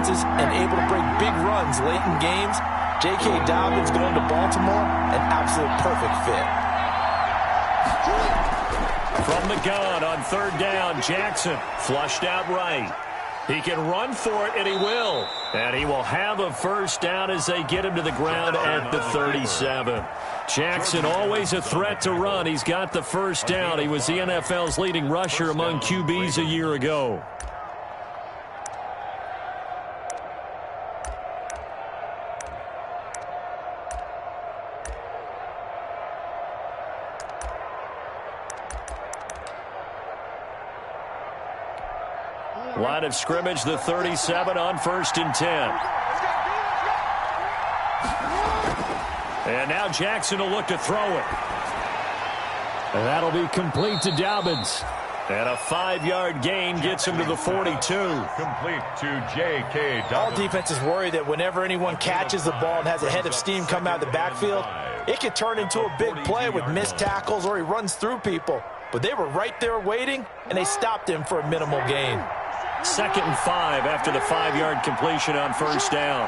defenses and able to break big runs late in games. J.K. Dobbins going to Baltimore, an absolute perfect fit. From the gun on third down, Jackson flushed out right. He can run for it, and he will. And he will have a first down as they get him to the ground at the 37. Jackson always a threat to run. He's got the first down. He was the NFL's leading rusher among QBs a year ago. Line of scrimmage, the 37 on 1st and 10. And now Jackson will look to throw it. And that'll be complete to Dobbins. And a 5-yard gain gets him to the 42. Complete to J.K. Dobbins. All defenses worry that whenever anyone catches the ball and has a head of steam come out of the backfield, it can turn into a big play with missed tackles or he runs through people. But they were right there waiting, and they stopped him for a minimal gain. 2nd and 5 after the 5-yard completion on first down.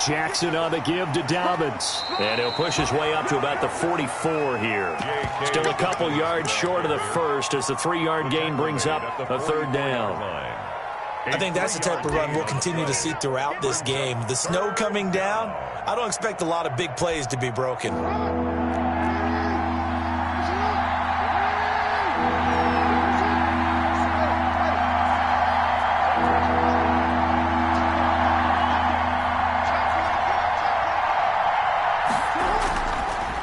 Jackson on the give to Dobbins. And he'll push his way up to about the 44 here. Still a couple yards short of the first as the 3-yard gain brings up a third down. I think that's the type of run we'll continue to see throughout this game. The snow coming down, I don't expect a lot of big plays to be broken.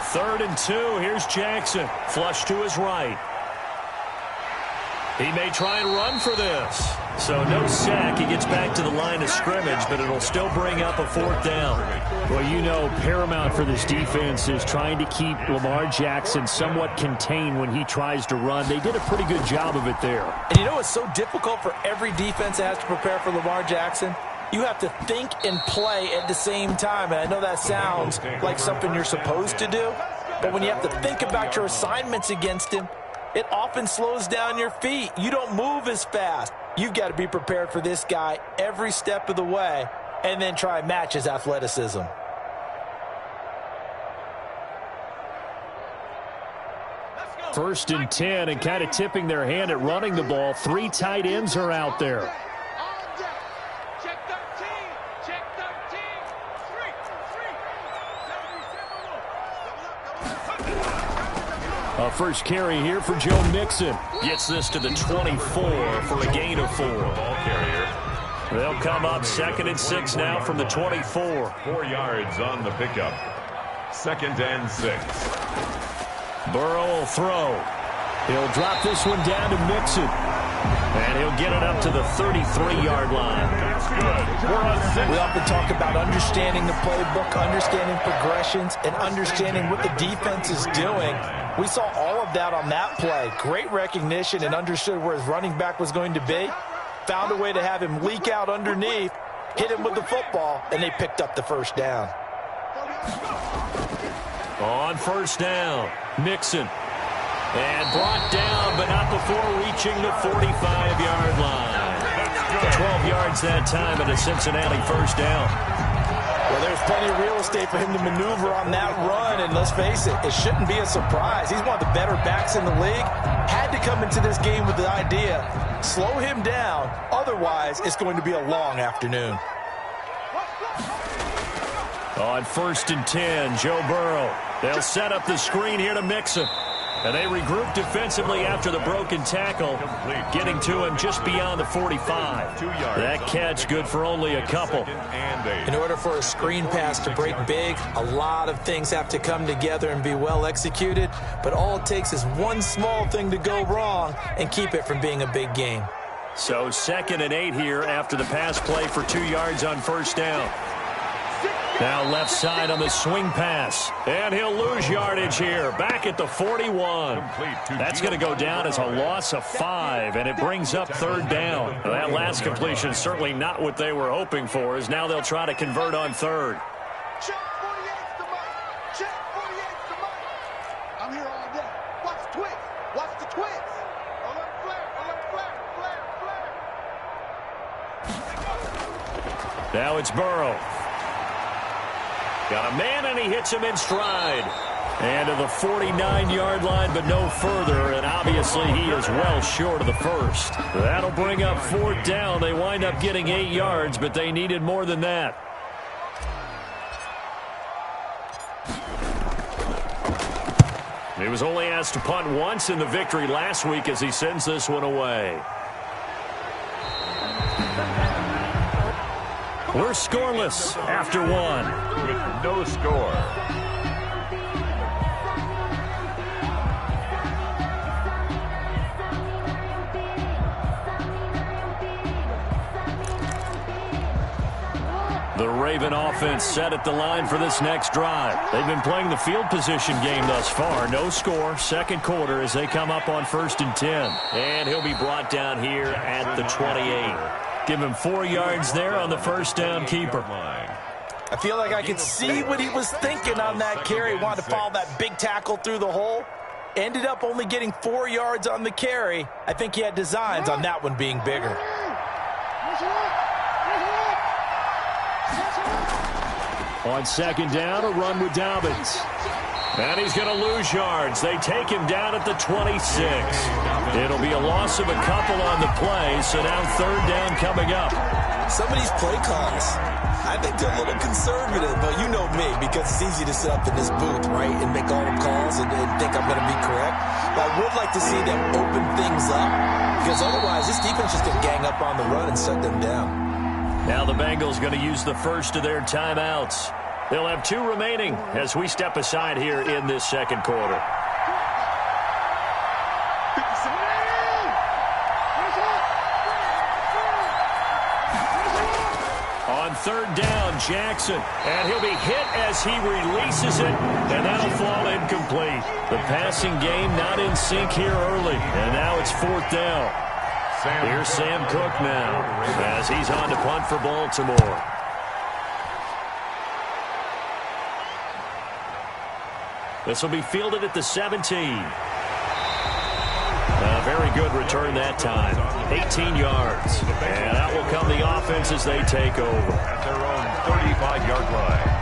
Third and 2, here's Jackson. Flush to his right. He may try and run for this. So no sack. He gets back to the line of scrimmage, but it'll still bring up a 4th down. Well, you know, paramount for this defense is trying to keep Lamar Jackson somewhat contained when he tries to run. They did a pretty good job of it there. And you know it's so difficult for every defense that has to prepare for Lamar Jackson? You have to think and play at the same time. And I know that sounds like something you're supposed to do, but when you have to think about your assignments against him, it often slows down your feet. You don't move as fast. You've got to be prepared for this guy every step of the way and then try and match his athleticism. First and 10, and kind of tipping their hand at running the ball. 3 tight ends are out there. A first carry here for Joe Mixon. Gets this to the 24 for a gain of 4. Ball carrier. They'll come up 2nd and 6 now from the 24. 4 yards on the pickup. 2nd and 6. Burrow will throw. He'll drop this one down to Mixon. And he'll get it up to the 33-yard line. That's good. We often talk about understanding the playbook, understanding progressions, and understanding what the defense is doing. We saw all of that on that play. Great recognition and understood where his running back was going to be. Found a way to have him leak out underneath, hit him with the football, and they picked up the first down. On first down, Mixon. And brought down, but not before reaching the 45-yard line. 12 yards that time and a Cincinnati first down. Well, there's plenty of real estate for him to maneuver on that run, and let's face it, it shouldn't be a surprise. He's one of the better backs in the league. Had to come into this game with the idea, slow him down, otherwise it's going to be a long afternoon. On 1st and 10, Joe Burrow. They'll set up the screen here to Mixon. And they regroup defensively after the broken tackle, getting to him just beyond the 45. That catch good for only a couple. In order for a screen pass to break big, a lot of things have to come together and be well executed, but all it takes is one small thing to go wrong and keep it from being a big game. So 2nd and 8 here after the pass play for 2 yards on first down. Now left side on the swing pass. And he'll lose yardage here. Back at the 41. That's going to go down as a loss of 5. And it brings up 3rd down. That last completion is certainly not what they were hoping for, as now they'll try to convert on 3rd. I'm here all day. Watch the twist. Watch the twist. Alert flare. Alert flare. Flare. Flare. Now it's Burrow. Got a man, and he hits him in stride. And to the 49-yard line, but no further. And obviously he is well short of the first. That'll bring up 4th down. They wind up getting 8 yards, but they needed more than that. He was only asked to punt once in the victory last week as he sends this one away. We're scoreless after one. With no score. The Raven offense set at the line for this next drive. They've been playing the field position game thus far. No score, second quarter as they come up on 1st and 10. And he'll be brought down here at the 28. Give him 4 yards there on the first down keeper. I feel like I could see what he was thinking on that carry. Wanted to follow that big tackle through the hole. Ended up only getting 4 yards on the carry. I think he had designs on that one being bigger. On 2nd down, a run with Dobbins. And he's going to lose yards. They take him down at the 26. It'll be a loss of a couple on the play, so now 3rd down coming up. Some of these play calls, I think they're a little conservative, but you know me, because it's easy to sit up in this booth, right, and make all the calls and think I'm going to be correct. But I would like to see them open things up, because otherwise this defense is going to gang up on the run and shut them down. Now the Bengals going to use the first of their timeouts. They'll have 2 remaining as we step aside here in this second quarter. On 3rd down, Jackson. And he'll be hit as he releases it, and that'll fall incomplete. The passing game not in sync here early, and now it's 4th down. Here's Sam Cook now as he's on to punt for Baltimore. This will be fielded at the 17. A very good return that time. 18 yards. And that will come the offense as they take over. At their own 35-yard line.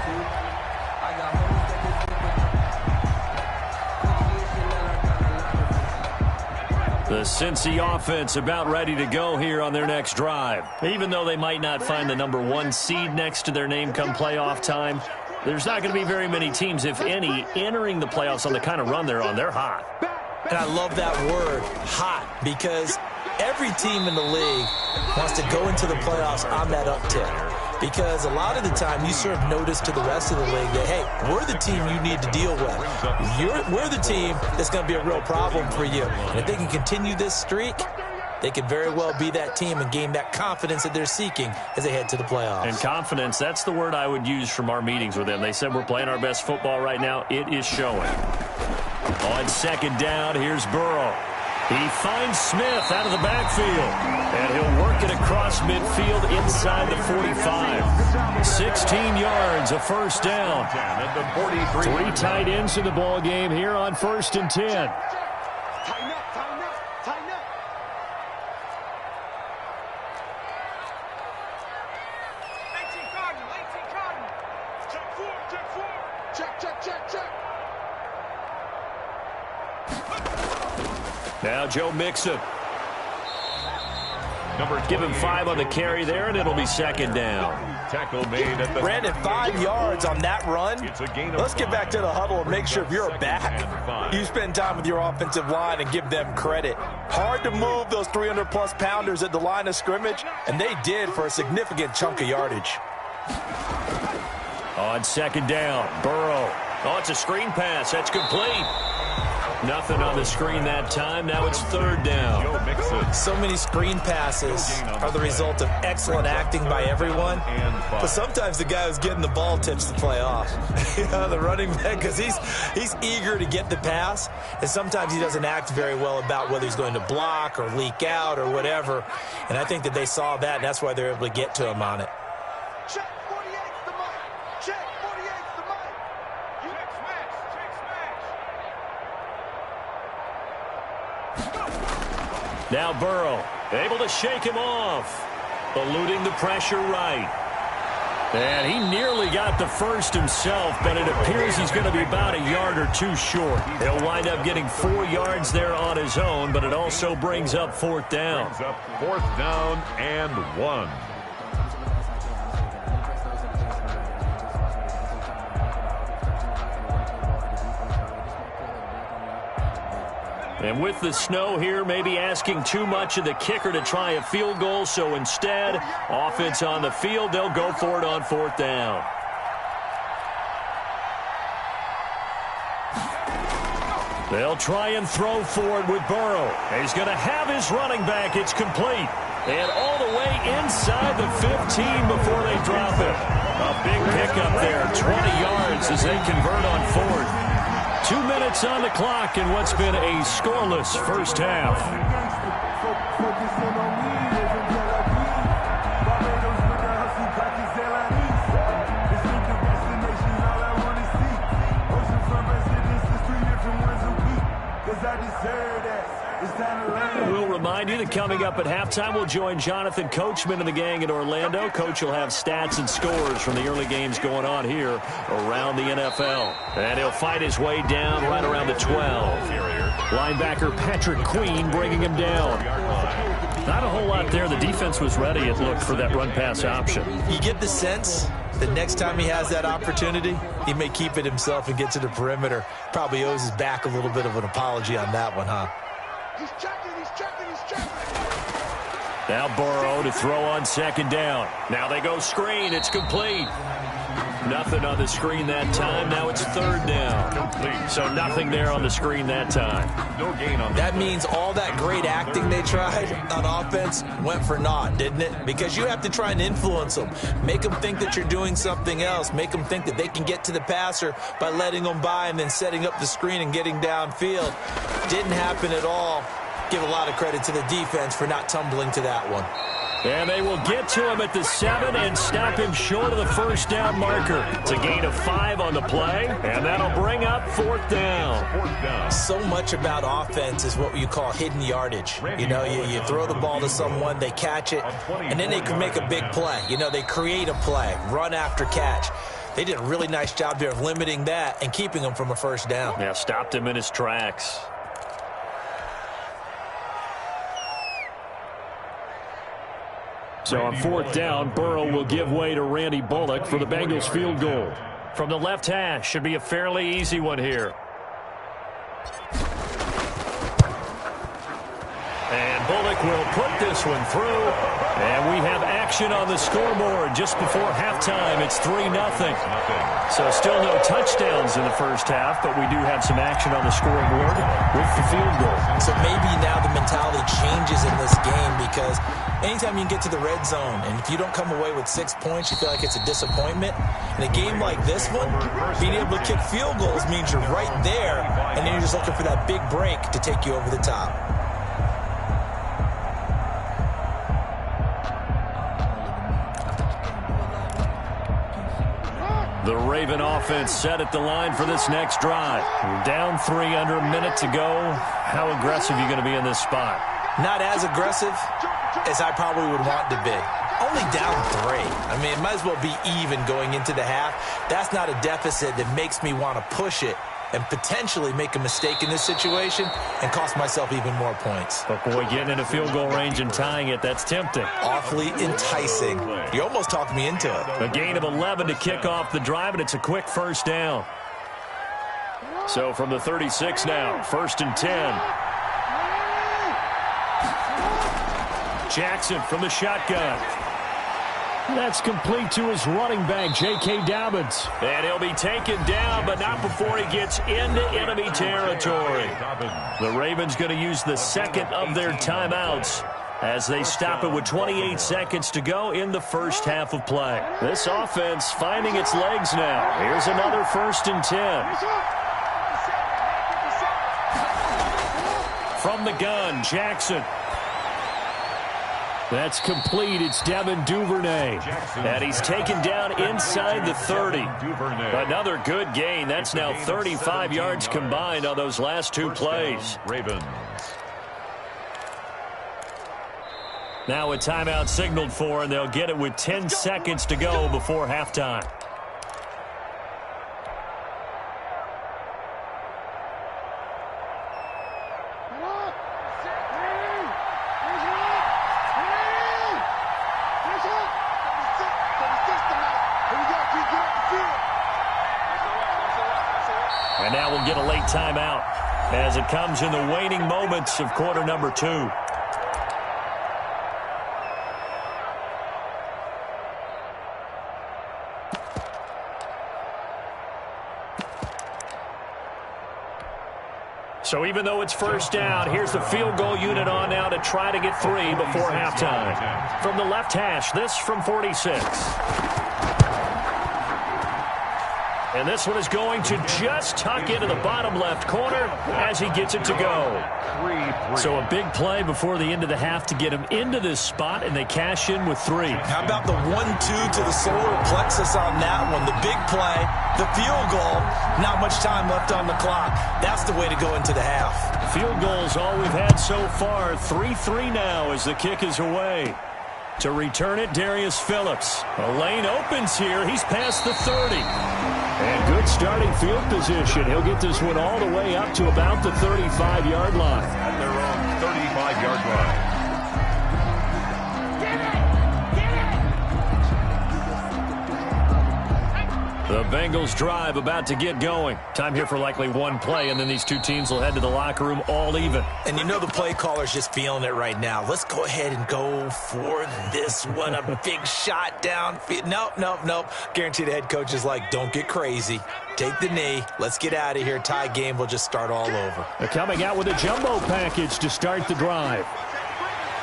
The Cincy offense about ready to go here on their next drive. Even though they might not find the number 1 seed next to their name come playoff time, there's not going to be very many teams, if any, entering the playoffs on the kind of run they're on. They're hot. And I love that word, hot, because every team in the league wants to go into the playoffs on that uptick. Because a lot of the time you serve notice to the rest of the league that, hey, we're the team you need to deal with. We're the team that's going to be a real problem for you. And if they can continue this streak, they could very well be that team and gain that confidence that they're seeking as they head to the playoffs. And confidence, that's the word I would use from our meetings with them. They said we're playing our best football right now. It is showing. On 2nd down, here's Burrow. He finds Smith out of the backfield. And he'll work it across midfield inside the 45. 16 yards, a first down. 3 tight ends in the ball game here on 1st and 10. Tighten up, tighten up, tighten up. 18 Cardinal, 18 Cardinal. Check 4, check 4. Check. Now Joe Mixon. Give him 5 on the carry there, and it'll be 2nd down. Tackle made at the Brandon, 5 yards on that run. Let's get back to the huddle and make sure if you're a back, you spend time with your offensive line and give them credit. Hard to move those 300-plus pounders at the line of scrimmage, and they did for a significant chunk of yardage. On 2nd down, Burrow. Oh, it's a screen pass. That's complete. Nothing on the screen that time. Now it's 3rd down. So many screen passes are the result of excellent acting by everyone. But sometimes the guy who's getting the ball tips the play off. The running back, because he's eager to get the pass. And sometimes he doesn't act very well about whether he's going to block or leak out or whatever. And I think that they saw that, and that's why they're able to get to him on it. Check 48's the mic. Check 48's the mic. Check smash. Now Burrow, able to shake him off. Eluding the pressure right. And he nearly got the first himself, but it appears he's going to be about a yard or two short. He'll wind up getting 4 yards there on his own, but it also brings up 4th down. Brings up 4th down and 1. And with the snow here, maybe asking too much of the kicker to try a field goal. So instead, offense on the field, they'll go for it on 4th down. They'll try and throw forward with Burrow. He's going to have his running back. It's complete. And all the way inside the 15 before they drop it. A big pickup there, 20 yards as they convert on 4th. 2 minutes on the clock in what's been a scoreless first half. We'll remind you that coming up at halftime, we'll join Jonathan Coachman and the gang in Orlando. Coach will have stats and scores from the early games going on here around the NFL. And he'll fight his way down right around the 12. Linebacker Patrick Queen bringing him down. Not a whole lot there. The defense was ready, it looked, for that run-pass option. You get the sense that next time he has that opportunity, he may keep it himself and get to the perimeter. Probably owes his back a little bit of an apology on that one, huh? He's checking, he's checking, he's checking. Now Burrow to throw on 2nd down. Now they go screen. It's complete. Nothing on the screen that time. Now it's 3rd down. Complete. So nothing there on the screen that time. No gain on that. Means all that great acting they tried on offense went for naught, didn't it? Because you have to try and influence them. Make them think that you're doing something else. Make them think that they can get to the passer by letting them by and then setting up the screen and getting downfield. Didn't happen at all. Give a lot of credit to the defense for not tumbling to that one. And they will get to him at the 7 and stop him short of the 1st down marker. It's a gain of 5 on the play, and that'll bring up 4th down. So much about offense is what you call hidden yardage. You know, you throw the ball to someone, they catch it, and then they can make a big play. You know, they create a play, run after catch. They did a really nice job there of limiting that and keeping him from a 1st down. Yeah, stopped him in his tracks. So on 4th down, Burrow will give way to Randy Bullock for the Bengals field goal. From the left hash, should be a fairly easy one here. And Bullock will put this one through. And we have action on the scoreboard just before halftime. It's 3-0. So still no touchdowns in the first half, but we do have some action on the scoreboard with the field goal. So maybe now the mentality changes in this game because anytime you can get to the red zone, and if you don't come away with 6 points, you feel like it's a disappointment. In a game like this one, being able to kick field goals means you're right there, and then you're just looking for that big break to take you over the top. The Raven offense set at the line for this next drive. Down 3 under a minute to go. How aggressive are you going to be in this spot? Not as aggressive as I probably would want to be. Only down 3. I mean, it might as well be even going into the half. That's not a deficit that makes me want to push it and potentially make a mistake in this situation and cost myself even more points. But boy, getting into field goal range and tying it, that's tempting. Awfully enticing. You almost talked me into it. A gain of 11 to kick off the drive, and it's a quick 1st down. So from the 36 now, 1st and 10. Jackson from the shotgun. That's complete to his running back, J.K. Dobbins. And he'll be taken down, but not before he gets into enemy territory. The Ravens going to use the 2nd of their timeouts as they stop it with 28 seconds to go in the first half of play. This offense finding its legs now. Here's another 1st and 10. From the gun, Jackson. That's complete. It's Devin Duvernay. And he's taken down inside the 30. Another good gain. That's now 35 yards combined on those last 2 plays. Ravens. Now a timeout signaled for, and they'll get it with 10 seconds to go before halftime. And now we'll get a late timeout as it comes in the waning moments of quarter number 2. So even though it's first down, here's the field goal unit on now to try to get 3 before halftime. From the left hash, this from 46. And this one is going to just tuck into the bottom left corner as he gets it to go. So a big play before the end of the half to get him into this spot, and they cash in with 3. How about the 1-2 to the solar plexus on that one? The big play, the field goal, not much time left on the clock. That's the way to go into the half. Field goals all we've had so far. 3-3 now as the kick is away. To return it, Darius Phillips. A lane opens here. He's past the 30. And good starting field position. He'll get this one all the way up to about the 35-yard line. At their own 35-yard line. The Bengals drive about to get going. Time here for likely one play, and then these two teams will head to the locker room all even. And you know the play caller's just feeling it right now. Let's go ahead and go for this one. A big shot down. Nope. Guaranteed the head coach is like, don't get crazy. Take the knee. Let's get out of here. Tie game will just start all over. They're coming out with a jumbo package to start the drive.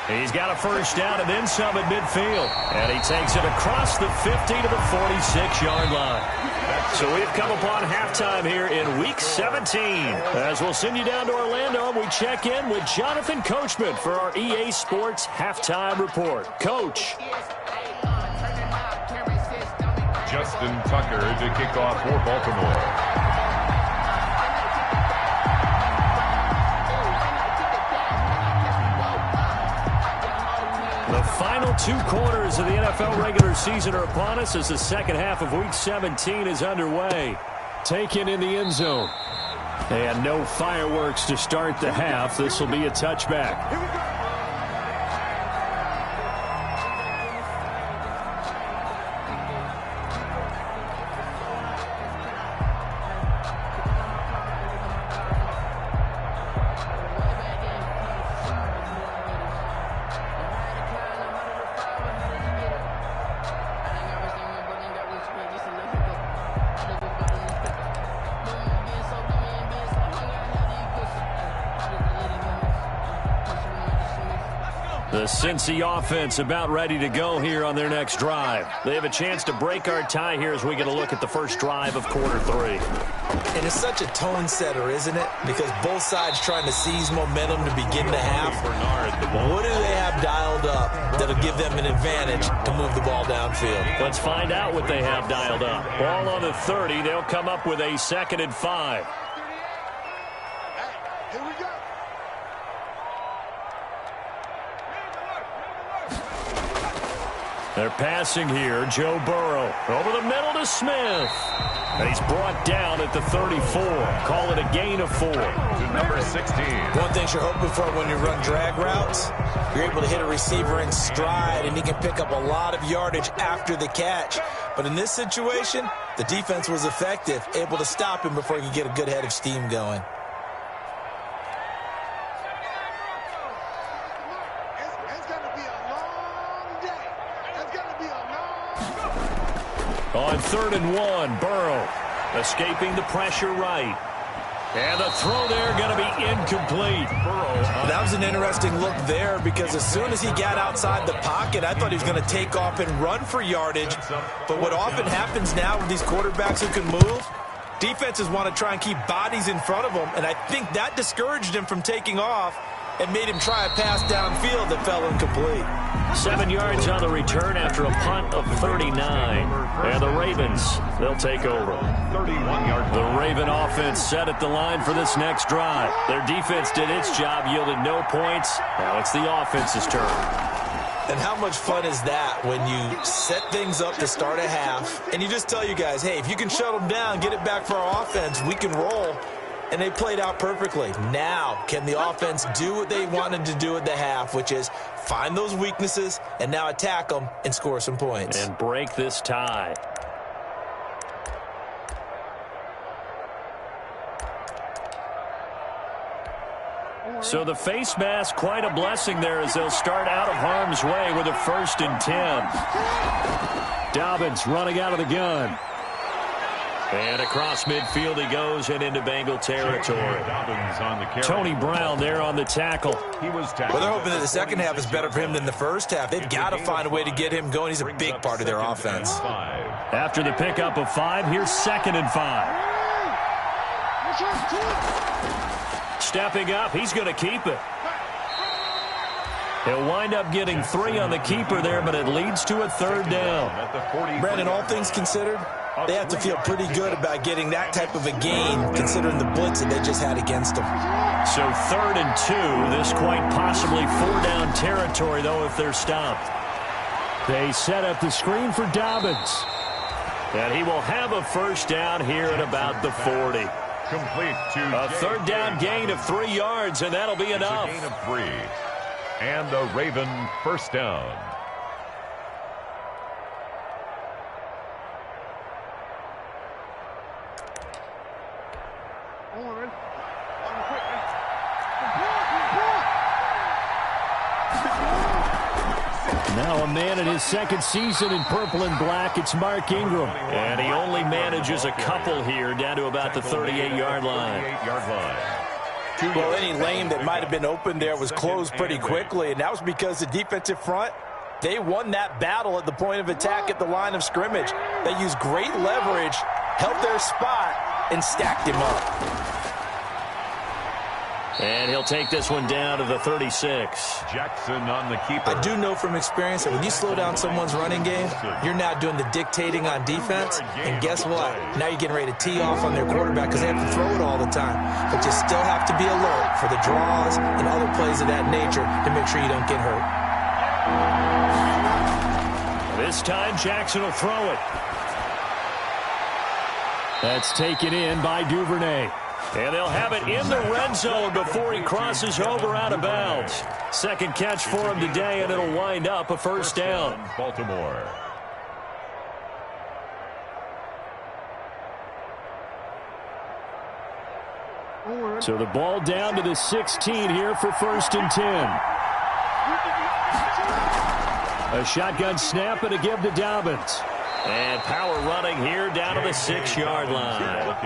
He's got a first down and then some at midfield. And he takes it across the 50 to the 46-yard line. So we've come upon halftime here in Week 17. As we'll send you down to Orlando, we check in with Jonathan Coachman for our EA Sports Halftime Report. Coach. Justin Tucker to kick off for Baltimore. The final 2 quarters of the NFL regular season are upon us as the second half of Week 17 is underway. Taken in the end zone. And no fireworks to start the half. This will be a touchback. The Cincy offense about ready to go here on their next drive. They have a chance to break our tie here as we get a look at the first drive of quarter 3. And it's such a tone setter, isn't it? Because both sides trying to seize momentum to begin the half. What do they have dialed up that'll give them an advantage to move the ball downfield? Let's find out what they have dialed up. Ball on the 30. They'll come up with a 2nd and 5. Here we go. They're passing here. Joe Burrow over the middle to Smith. And he's brought down at the 34. Call it a gain of 4. To number 16. One thing you're hoping for when you run drag routes, you're able to hit a receiver in stride, and he can pick up a lot of yardage after the catch. But in this situation, the defense was effective, able to stop him before he could get a good head of steam going. On 3rd and 1, Burrow escaping the pressure right. And the throw there going to be incomplete. That was an interesting look there because as soon as he got outside the pocket, I thought he was going to take off and run for yardage. But what often happens now with these quarterbacks who can move, defenses want to try and keep bodies in front of them. And I think that discouraged him from taking off and made him try a pass downfield that fell incomplete. 7 yards on the return after a punt of 39. And the Ravens, they'll take over. 31-yard. The Raven offense set at the line for this next drive. Their defense did its job, yielded no points. Now it's the offense's turn. And how much fun is that when you set things up to start a half and you just tell you guys, hey, if you can shut them down, get it back for our offense, we can roll. And they played out perfectly. Now, can the offense do what they wanted to do at the half, which is find those weaknesses and now attack them and score some points. And break this tie. So the face mask, quite a blessing there as they'll start out of harm's way with a 1st and 10. Dobbins running out of the gun. And across midfield he goes and into Bengal territory. Tony Brown there on the tackle. Well, they're hoping that the second half is better for him than the first half. They've got to find a way to get him going. He's a big part of their offense. After the pickup of 5, here's 2nd and 5. Stepping up, he's going to keep it. He'll wind up getting 3 on the keeper there, but it leads to a 3rd down. Brandon, all things considered, they have to feel pretty good about getting that type of a gain, considering the blitz that they just had against them. So 3rd and 2, this quite possibly 4-down territory, though, if they're stopped. They set up the screen for Dobbins. And he will have a 1st down here at about the 40. Complete to a 3rd down gain of 3 yards, and that'll be enough. It's a gain of 3. And a Raven 1st down. Now a man in his 2nd season in purple and black. It's Mark Ingram. And he only manages a couple here down to about the 38-yard line. Well, any lane that might have been open there was closed pretty quickly, and that was because the defensive front, they won that battle at the point of attack at the line of scrimmage. They used great leverage, held their spot, and stacked him up. And he'll take this one down to the 36. Jackson on the keeper. I do know from experience that when you slow down someone's running game, you're now doing the dictating on defense. And guess what? Now you're getting ready to tee off on their quarterback because they have to throw it all the time. But you still have to be alert for the draws and other plays of that nature to make sure you don't get hurt. This time, Jackson will throw it. That's taken in by Duvernay. And they'll have it in the red zone before he crosses over out of bounds. 2nd catch for him today, and it'll wind up a 1st down. Baltimore. So the ball down to the 16 here for 1st and 10. A shotgun snap and a give to Dobbins. And power running here down to the 6-yard line.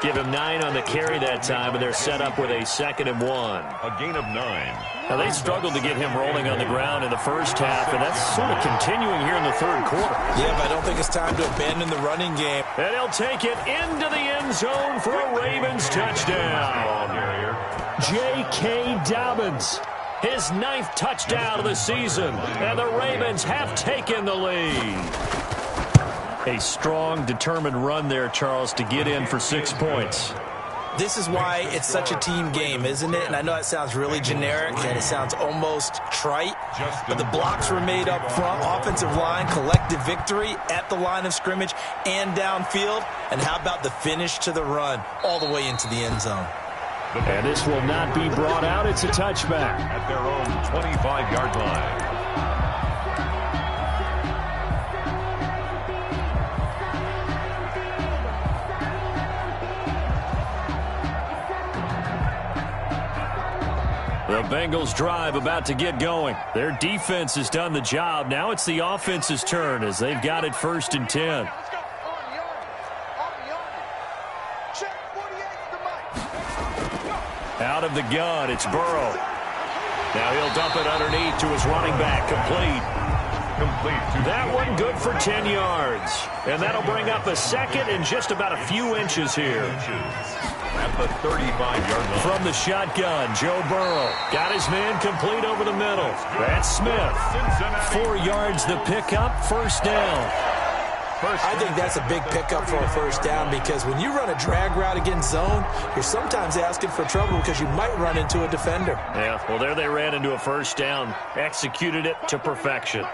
Give him 9 on the carry that time, and they're set up with a 2nd and 1. A gain of 9. Now, they struggled to get him rolling on the ground in the first half, and that's sort of continuing here in the 3rd quarter. Yeah, but I don't think it's time to abandon the running game. And he'll take it into the end zone for a Ravens touchdown. J.K. Dobbins. His 9th touchdown of the season, and the Ravens have taken the lead. A strong, determined run there, Charles, to get in for 6 points. This is why it's such a team game, isn't it? And I know it sounds really generic and it sounds almost trite, but the blocks were made up front, offensive line, collective victory at the line of scrimmage and downfield. And how about the finish to the run all the way into the end zone? And this will not be brought out. It's a touchback. At their own 25-yard line. The Bengals drive about to get going. Their defense has done the job. Now it's the offense's turn as they've got it 1st and 10. Out of the gun, it's Burrow. Now he'll dump it underneath to his running back. Complete. That one good for 10 yards. And that'll bring up a 2nd and just about a few inches here. At the 35-yard line. From the shotgun, Joe Burrow got his man complete over the middle. That's Smith. 4 yards the pickup, 1st down. I think that's a big pickup for a first down because when you run a drag route against zone, you're sometimes asking for trouble because you might run into a defender. Yeah, well, there they ran into a first down. Executed it to perfection.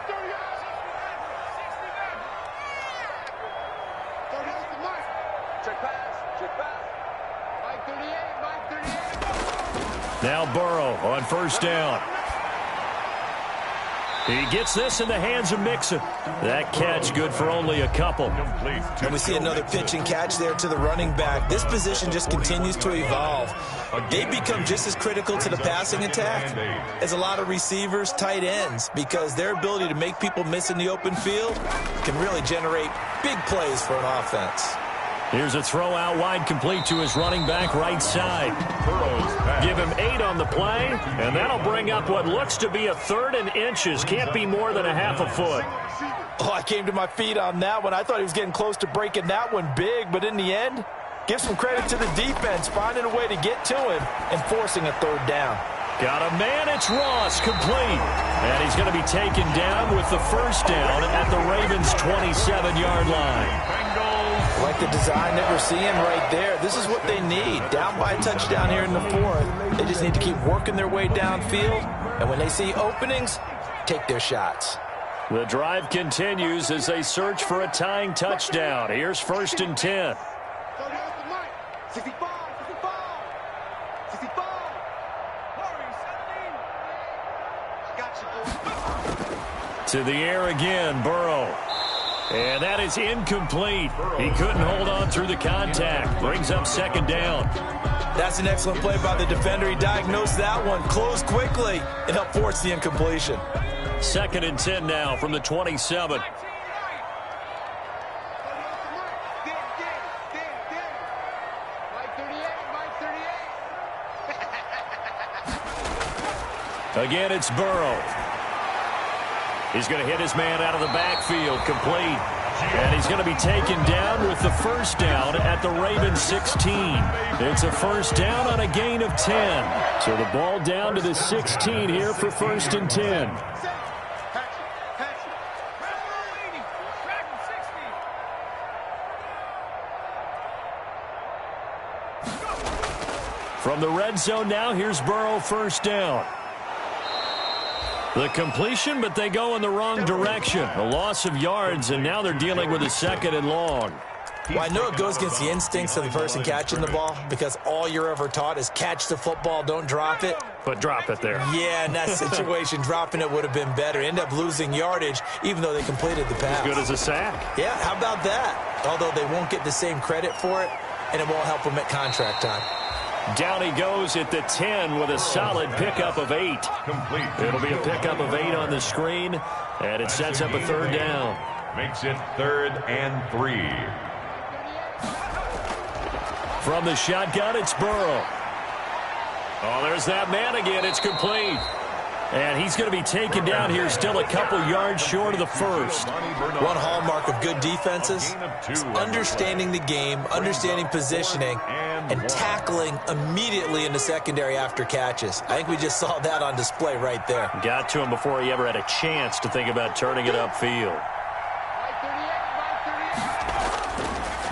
Now Burrow on first down. He gets this in the hands of Mixon. That catch good for only a couple. And we see another pitch and catch there to the running back. This position just continues to evolve. They become just as critical to the passing attack as a lot of receivers, tight ends, because their ability to make people miss in the open field can really generate big plays for an offense. Here's a throw out wide, complete to his running back right side. Give him 8 on the play, and that'll bring up what looks to be a 3rd and inches. Can't be more than a half a foot. Oh, I came to my feet on that one. I thought he was getting close to breaking that one big, but in the end, give some credit to the defense, finding a way to get to him and forcing a 3rd down. Got a man, it's Ross, complete. And he's going to be taken down with the first down at the Ravens' 27-yard line. Like the design that we're seeing right there. This is what they need. Down by a touchdown here in the 4th. They just need to keep working their way downfield. And when they see openings, take their shots. The drive continues as they search for a tying touchdown. Here's 1st and 10. To the air again, Burrow. And that is incomplete. He couldn't hold on through the contact. Brings up 2nd down. That's an excellent play by the defender. He diagnosed that one, closed quickly, and helped force the incompletion. 2nd and 10 now from the 27. Again, it's Burrow. He's going to hit his man out of the backfield, complete. And he's going to be taken down with the first down at the Ravens 16. It's a first down on a gain of 10. So the ball down to the 16 here for 1st and 10. From the red zone now, here's Burrow, first down. The completion, but they go in the wrong direction. A loss of yards, and now they're dealing with a 2nd and long. Well, I know it goes against the instincts of the person catching the ball because all you're ever taught is catch the football, don't drop it. But drop it there. Yeah, in that situation, dropping it would have been better. End up losing yardage, even though they completed the pass. As good as a sack. Yeah, how about that? Although they won't get the same credit for it, and it won't help them at contract time. Down he goes at the 10 with a solid pickup of 8. It'll be a pickup of 8 on the screen, and it sets up a 3rd down. Makes it 3rd and 3. From the shotgun, it's Burrow. Oh, there's that man again. It's complete. And he's going to be taken down here still a couple yards short of the first. One hallmark of good defenses is understanding the game, understanding positioning, and tackling immediately in the secondary after catches. I think we just saw that on display right there. Got to him before he ever had a chance to think about turning it upfield.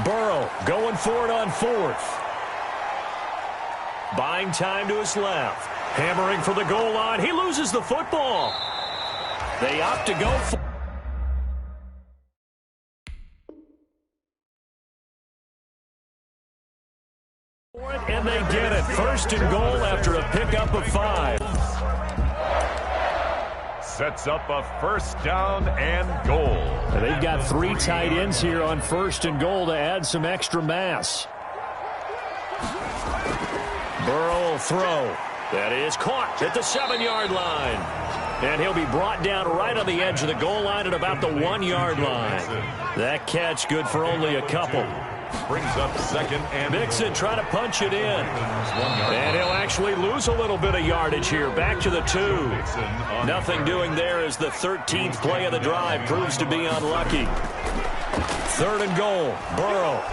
Burrow going for it on 4th. Buying time to his left. Hammering for the goal line. He loses the football. They opt to go for it, and they get it. 1st and goal after a pickup of 5. Sets up a first down and goal. And they've got 3 tight ends here on 1st and goal to add some extra mass. Burrow will throw. That is caught at the 7-yard line. And he'll be brought down right on the edge of the goal line at about the 1-yard line. That catch good for only a couple. Brings up 2nd and Mixon trying to punch it in. And he'll actually lose a little bit of yardage here. Back to the 2. Nothing doing there as the 13th play of the drive proves to be unlucky. 3rd and goal. Burrow.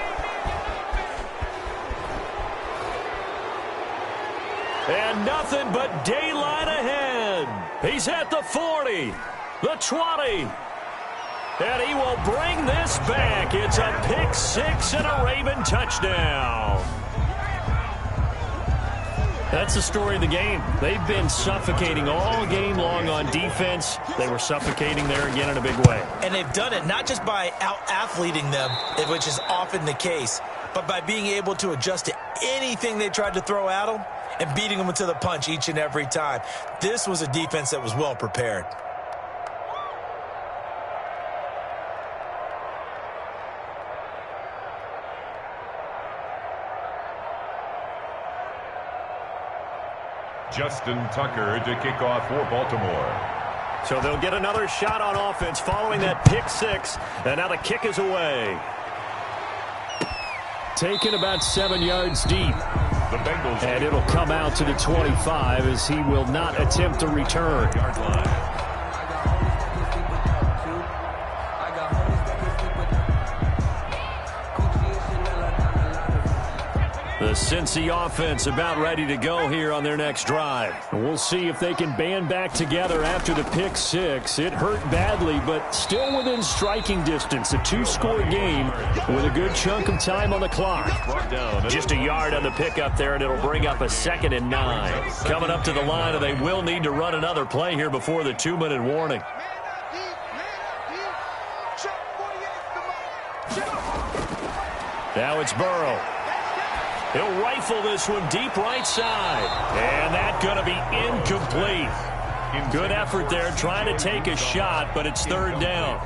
And nothing but daylight ahead. He's at the 40, the 20, And he will bring this back. It's a pick six and a Raven touchdown. That's the story of the game. They've been suffocating all game long on defense. They were suffocating there again in a big way. And they've done it not just by out-athleting them, which is often the case, but by being able to adjust to anything they tried to throw at them and beating them to the punch each and every time. This was a defense that was well prepared. Justin Tucker to kick off for Baltimore. So they'll get another shot on offense following that pick six, and now the kick is away. Taken about 7 yards deep. The Bengals. And it'll come out to the 25 as he will not attempt to return. Yard line. The Cincy offense about ready to go here on their next drive. We'll see if they can band back together after the pick six. It hurt badly, but still within striking distance. A two-score game with a good chunk of time on the clock. Just a yard on the pickup there, and it'll bring up a 2nd and 9. Coming up to the line, and they will need to run another play here before the 2-minute warning. Now it's Burrow. He'll rifle this one deep right side. And that's going to be incomplete. Good effort there trying to take a shot, but it's 3rd down.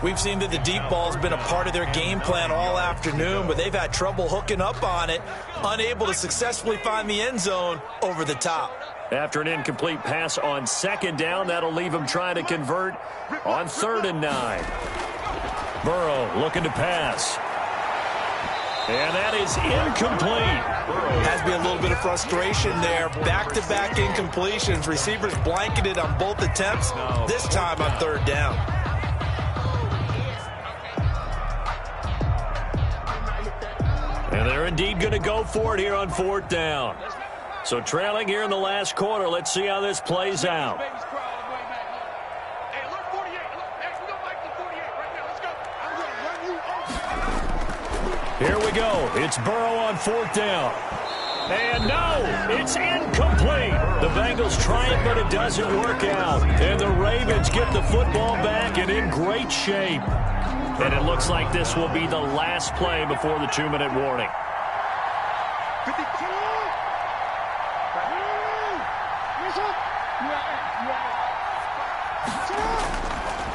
We've seen that the deep ball's been a part of their game plan all afternoon, but they've had trouble hooking up on it, unable to successfully find the end zone over the top. After an incomplete pass on 2nd down, that'll leave them trying to convert on 3rd and 9. Burrow looking to pass. And that is incomplete. Has to be a little bit of frustration there. Back-to-back incompletions. Receivers blanketed on both attempts, this time on 3rd down. And they're indeed going to go for it here on 4th down. So trailing here in the last quarter. Let's see how this plays out. Here we go. It's Burrow on 4th down. And no, it's incomplete. The Bengals try it, but it doesn't work out. And the Ravens get the football back and in great shape. And it looks like this will be the last play before the 2-minute warning.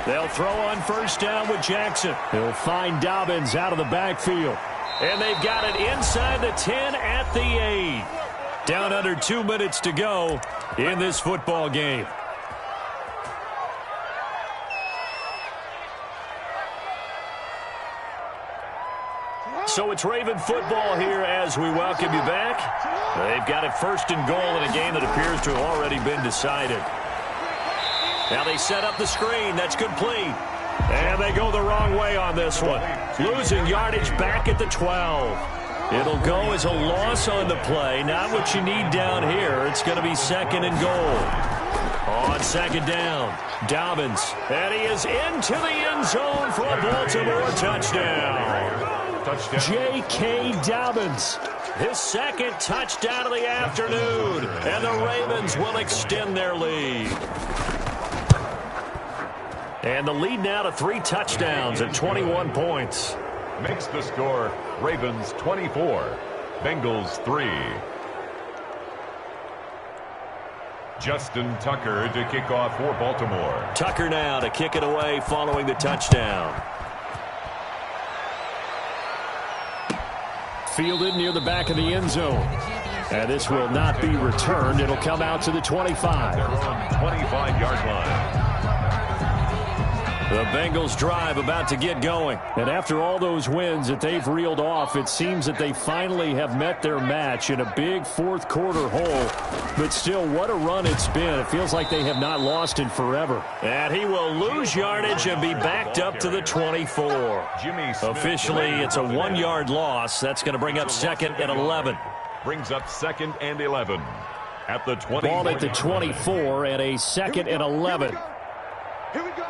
They'll throw on 1st down with Jackson. He'll find Dobbins out of the backfield. And they've got it inside the 10 at the 8. Down under 2 minutes to go in this football game. So it's Raven football here as we welcome you back. They've got it 1st and goal in a game that appears to have already been decided. Now they set up the screen. That's complete. And they go the wrong way on this one. Losing yardage back at the 12. It'll go as a loss on the play. Not what you need down here. It's going to be 2nd and goal. On 2nd down, Dobbins. And he is into the end zone for a Baltimore touchdown. J.K. Dobbins. His 2nd touchdown of the afternoon. And the Ravens will extend their lead. And the lead now to 3 touchdowns at 21 points. Makes the score Ravens 24, Bengals 3. Justin Tucker to kick off for Baltimore. Tucker now to kick it away following the touchdown. Fielded near the back of the end zone. And this will not be returned. It'll come out to the 25. They're on 25-yard line. The Bengals drive about to get going. And after all those wins that they've reeled off, it seems that they finally have met their match in a big 4th quarter hole. But still, what a run it's been. It feels like they have not lost in forever. And he will lose yardage and be backed up to the 24. Officially, it's a 1-yard loss. That's going to bring up 2nd and 11. Brings up 2nd and 11 at the 20. Ball at the 24 and a 2nd and 11. Here we go.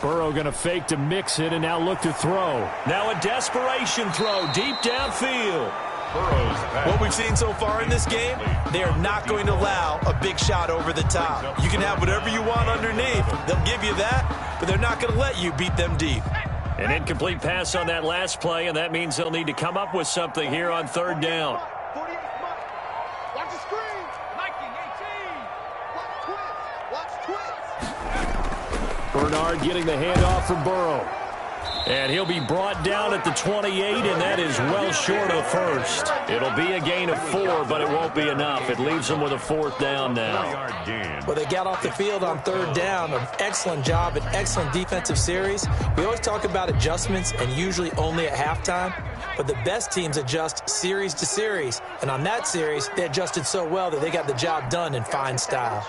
Burrow going to fake to mix it and now look to throw. Now a desperation throw deep downfield. Burrow's pass. What we've seen so far in this game, they are not going to allow a big shot over the top. You can have whatever you want underneath. They'll give you that, but they're not going to let you beat them deep. An incomplete pass on that last play, and that means they'll need to come up with something here on third down. 48 Mike. Watch the screen. Nike 18. Watch twist. Bernard getting the handoff from Burrow. And he'll be brought down at the 28, and that is well short of the first. It'll be a gain of 4, but it won't be enough. It leaves them with a fourth down now. Well, they got off the field on third down. An excellent job, an excellent defensive series. We always talk about adjustments, and usually only at halftime. But the best teams adjust series to series. And on that series, they adjusted so well that they got the job done in fine style.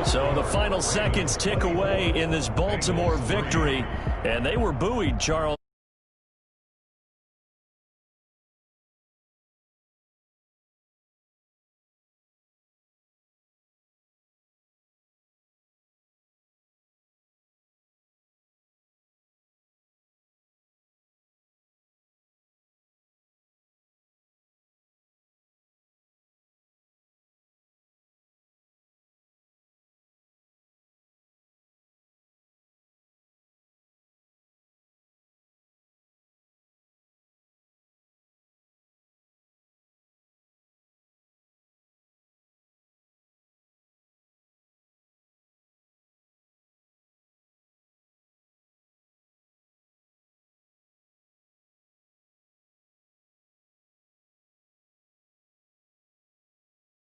So the final seconds tick away in this Baltimore victory, and they were buoyed, Charles.